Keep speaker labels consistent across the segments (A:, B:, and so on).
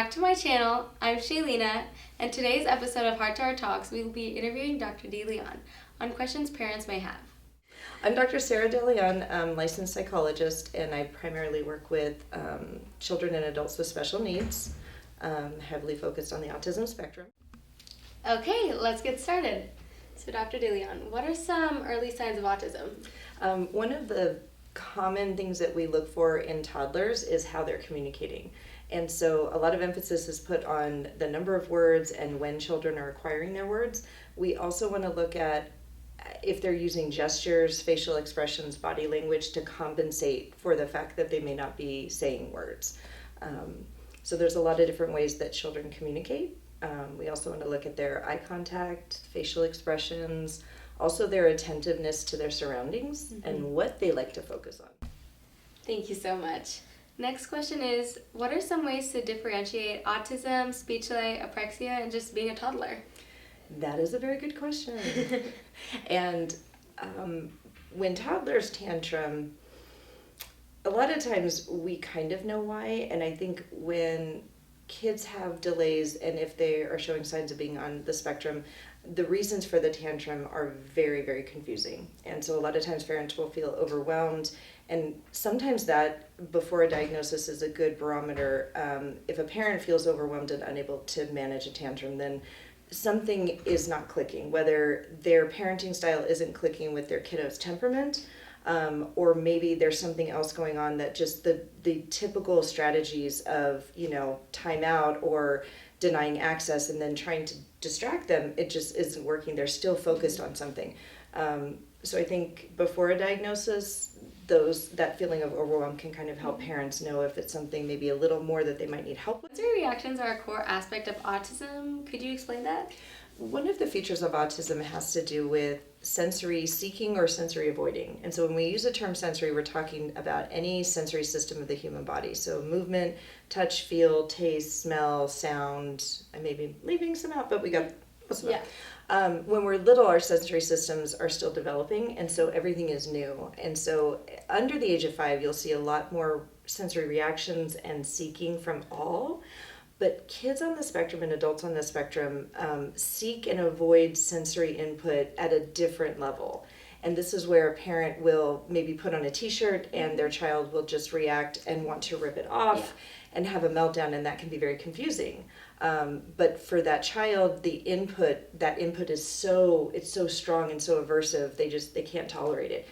A: back to my channel. I'm Shaylina, and today's episode of Heart to Heart Talks, we will be interviewing Dr. DeLeon on questions parents may have.
B: I'm Dr. Sarah DeLeon, I'm licensed psychologist, and I primarily work with children and adults with special needs, heavily focused on the autism spectrum.
A: Okay, let's get started. So Dr. DeLeon, what are some early signs of autism?
B: One of the common things that we look for in toddlers is how they're communicating. And so a lot of emphasis is put on the number of words and when children are acquiring their words. We also want to look at if they're using gestures, facial expressions, body language to compensate for the fact that they may not be saying words. So there's a lot of different ways that children communicate. We also want to look at their eye contact, facial expressions, also their attentiveness to their surroundings and what they like to focus on.
A: Thank you so much. Next question is, what are some ways to differentiate autism, speech delay, apraxia, and just being a toddler?
B: That is a very good question. And when toddlers tantrum, a lot of times we kind of know why, and I think when kids have delays and if they are showing signs of being on the spectrum, the reasons for the tantrum are very, very confusing. And so a lot of times parents will feel overwhelmed, and sometimes that before a diagnosis is a good barometer. If a parent feels overwhelmed and unable to manage a tantrum, then something is not clicking, whether their parenting style isn't clicking with their kiddo's temperament, or maybe there's something else going on that just the typical strategies of, timeout or denying access and then trying to distract them, it just isn't working. They're still focused on something. So I think before a diagnosis, that feeling of overwhelm can kind of help parents know if it's something maybe a little more that they might need help with.
A: Sensory reactions are a core aspect of autism. Could you explain that?
B: One of the features of autism has to do with sensory seeking or sensory avoiding. And so when we use the term sensory, we're talking about any sensory system of the human body. So movement, touch, feel, taste, smell, sound. I may be leaving some out, but we got most of it. When we're little, our sensory systems are still developing, and so everything is new. And so under the age of 5, you'll see a lot more sensory reactions and seeking from all. But kids on the spectrum and adults on the spectrum seek and avoid sensory input at a different level. And this is where a parent will maybe put on a t-shirt and their child will just react and want to rip it off and have a meltdown, and that can be very confusing. But for that child, that input is so strong and so aversive, they can't tolerate it.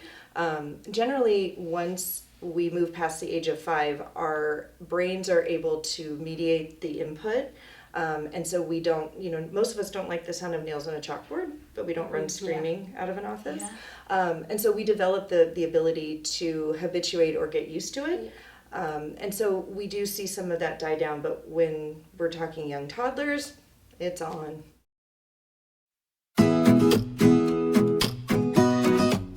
B: Generally, once we move past the age of 5, our brains are able to mediate the input. And so we don't, most of us don't like the sound of nails on a chalkboard, but we don't run screaming out of an office. And so we develop the ability to habituate or get used to it. And so we do see some of that die down, but when we're talking young toddlers, it's on.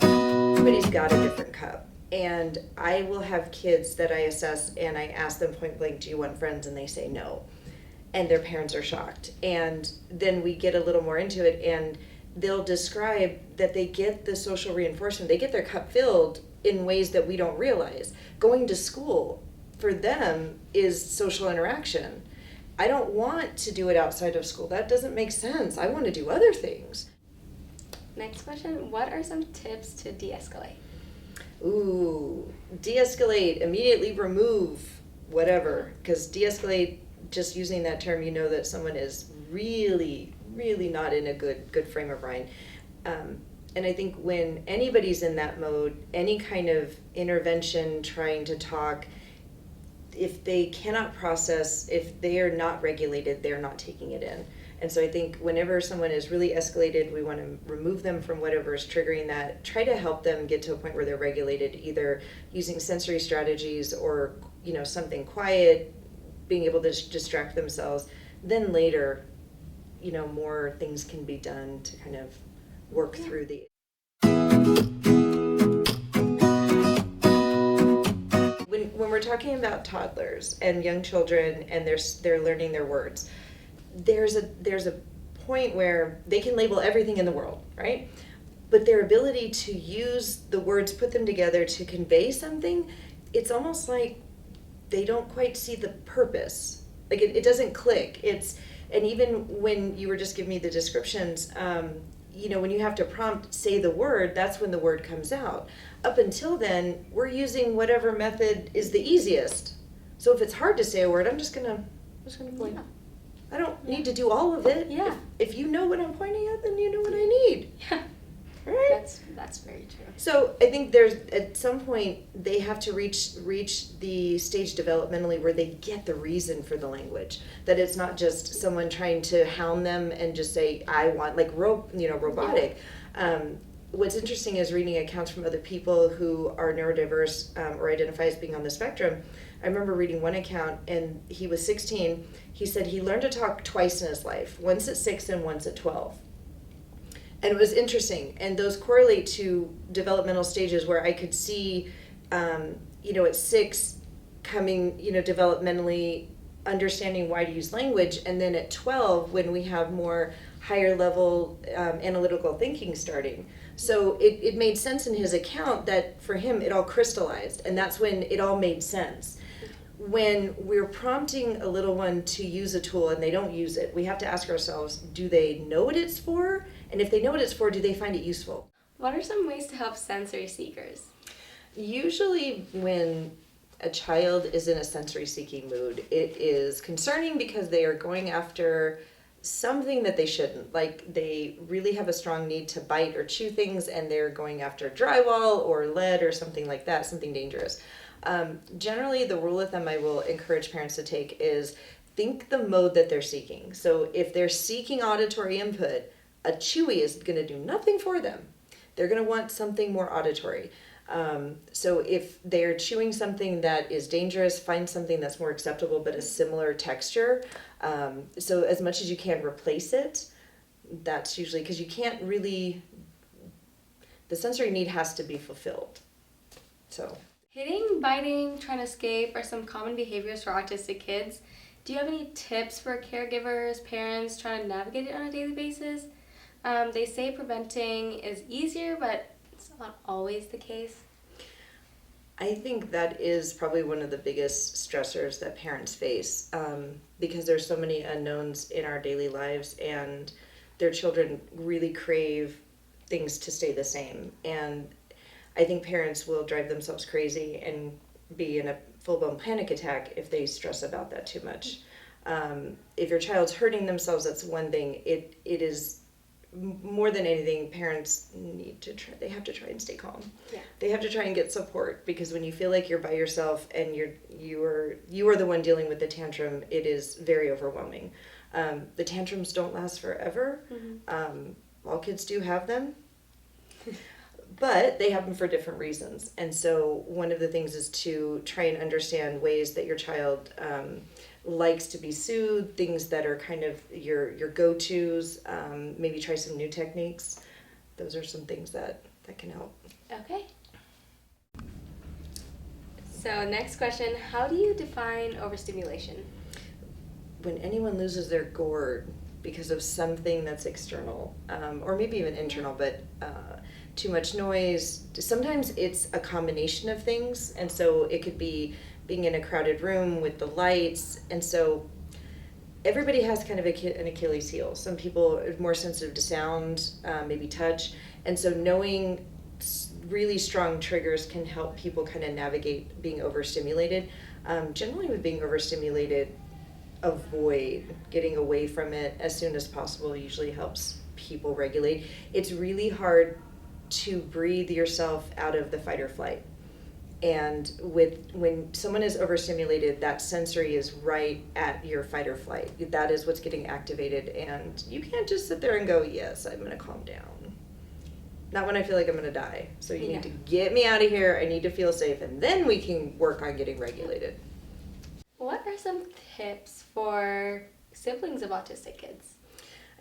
B: Everybody's got a different cup. And I will have kids that I assess and I ask them point blank, do you want friends? And they say no. And their parents are shocked. And then we get a little more into it and they'll describe that they get the social reinforcement. They get their cup filled in ways that we don't realize. Going to school for them is social interaction. I don't want to do it outside of school. That doesn't make sense. I want to do other things.
A: Next question, what are some tips to de-escalate?
B: Ooh, de-escalate, immediately remove whatever, because de-escalate, just using that term, you know that someone is really, really not in a good frame of mind. And I think when anybody's in that mode, any kind of intervention, trying to talk, if they cannot process, if they are not regulated, they're not taking it in. And so I think whenever someone is really escalated, we want to remove them from whatever is triggering that, try to help them get to a point where they're regulated, either using sensory strategies or, something quiet, being able to distract themselves. Then later, more things can be done to kind of work through the... When we're talking about toddlers and young children and they're learning their words, there's a point where they can label everything in the world, right? But their ability to use the words, put them together to convey something, it's almost like they don't quite see the purpose like it doesn't click. And even when you were just giving me the descriptions, when you have to prompt say the word, that's when the word comes out. Up until then, we're using whatever method is the easiest. So if it's hard to say a word, I'm just gonna point.
A: Yeah.
B: I don't need to do all of it.
A: Yeah.
B: If you know what I'm pointing at, then you know what I need.
A: Yeah.
B: Right?
A: That's very true.
B: So I think there's at some point they have to reach the stage developmentally where they get the reason for the language. That it's not just someone trying to hound them and just say I want, like robotic. What's interesting is reading accounts from other people who are neurodiverse or identify as being on the spectrum. I remember reading one account, and he was 16. He said he learned to talk twice in his life, once at 6 and once at 12. And it was interesting, and those correlate to developmental stages where I could see, at 6, coming, developmentally understanding why to use language, and then at 12, when we have more higher level analytical thinking starting. So it made sense in his account that for him it all crystallized, and that's when it all made sense. When we're prompting a little one to use a tool and they don't use it, we have to ask ourselves, do they know what it's for? And if they know what it's for, do they find it useful?
A: What are some ways to help sensory seekers?
B: Usually when a child is in a sensory seeking mood, it is concerning because they are going after something that they shouldn't. Like they really have a strong need to bite or chew things, and they're going after drywall or lead or something like that, something dangerous. Generally, the rule of thumb I will encourage parents to take is think the mode that they're seeking. So if they're seeking auditory input, a chewy is going to do nothing for them. They're going to want something more auditory. So if they're chewing something that is dangerous, find something that's more acceptable but a similar texture. So as much as you can replace it, that's usually, because you can't really, the sensory need has to be fulfilled. So
A: Hitting, biting, trying to escape are some common behaviors for autistic kids. Do you have any tips for caregivers, parents trying to navigate it on a daily basis? They say preventing is easier, but it's not always the case.
B: I think that is probably one of the biggest stressors that parents face, because there's so many unknowns in our daily lives, and their children really crave things to stay the same. And I think parents will drive themselves crazy and be in a full-blown panic attack if they stress about that too much. If your child's hurting themselves, that's one thing. It is more than anything, parents need to try. They have to try and stay calm.
A: Yeah.
B: They have to try and get support, because when you feel like you're by yourself and you are the one dealing with the tantrum, it is very overwhelming. The tantrums don't last forever. Mm-hmm. All kids do have them. But they happen for different reasons. And so one of the things is to try and understand ways that your child likes to be soothed, things that are kind of your go-tos, maybe try some new techniques. Those are some things that can help.
A: Okay. So next question, how do you define overstimulation?
B: When anyone loses their gourd because of something that's external, or maybe even internal, but too much noise. Sometimes it's a combination of things, and so it could be being in a crowded room with the lights, and so everybody has kind of an Achilles heel. Some people are more sensitive to sound, maybe touch, and so knowing really strong triggers can help people kind of navigate being overstimulated. Generally with being overstimulated, avoid getting away from it as soon as possible usually helps people regulate. It's really hard to breathe yourself out of the fight or flight. And when someone is overstimulated, that sensory is right at your fight or flight. That is what's getting activated, and you can't just sit there and go, yes, I'm going to calm down. Not when I feel like I'm going to die. So you need to get me out of here. I need to feel safe, and then we can work on getting regulated.
A: What are some tips for siblings of autistic kids?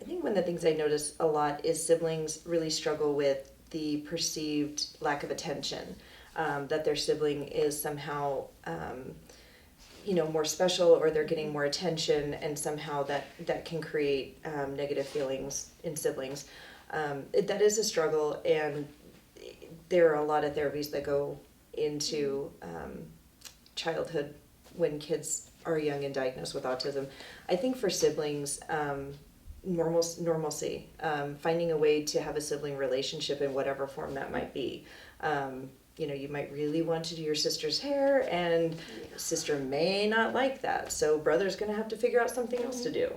B: I think one of the things I notice a lot is siblings really struggle with the perceived lack of attention, that their sibling is somehow, more special, or they're getting more attention, and somehow that can create negative feelings in siblings. That is a struggle, and there are a lot of therapies that go into childhood when kids are young and diagnosed with autism. I think for siblings, normalcy, finding a way to have a sibling relationship in whatever form that might be. You might really want to do your sister's hair, and sister may not like that. So brother's going to have to figure out something else to do.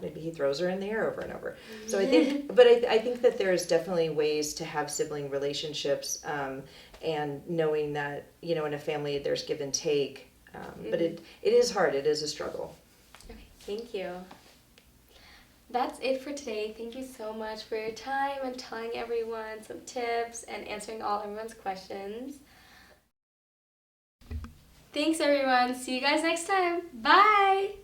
B: Maybe he throws her in the air over and over. So I think, but I think that there's definitely ways to have sibling relationships, and knowing that, in a family there's give and take. But it is hard. It is a struggle.
A: Okay, thank you. That's it for today. Thank you so much for your time and telling everyone some tips and answering all everyone's questions. Thanks everyone. See you guys next time. Bye!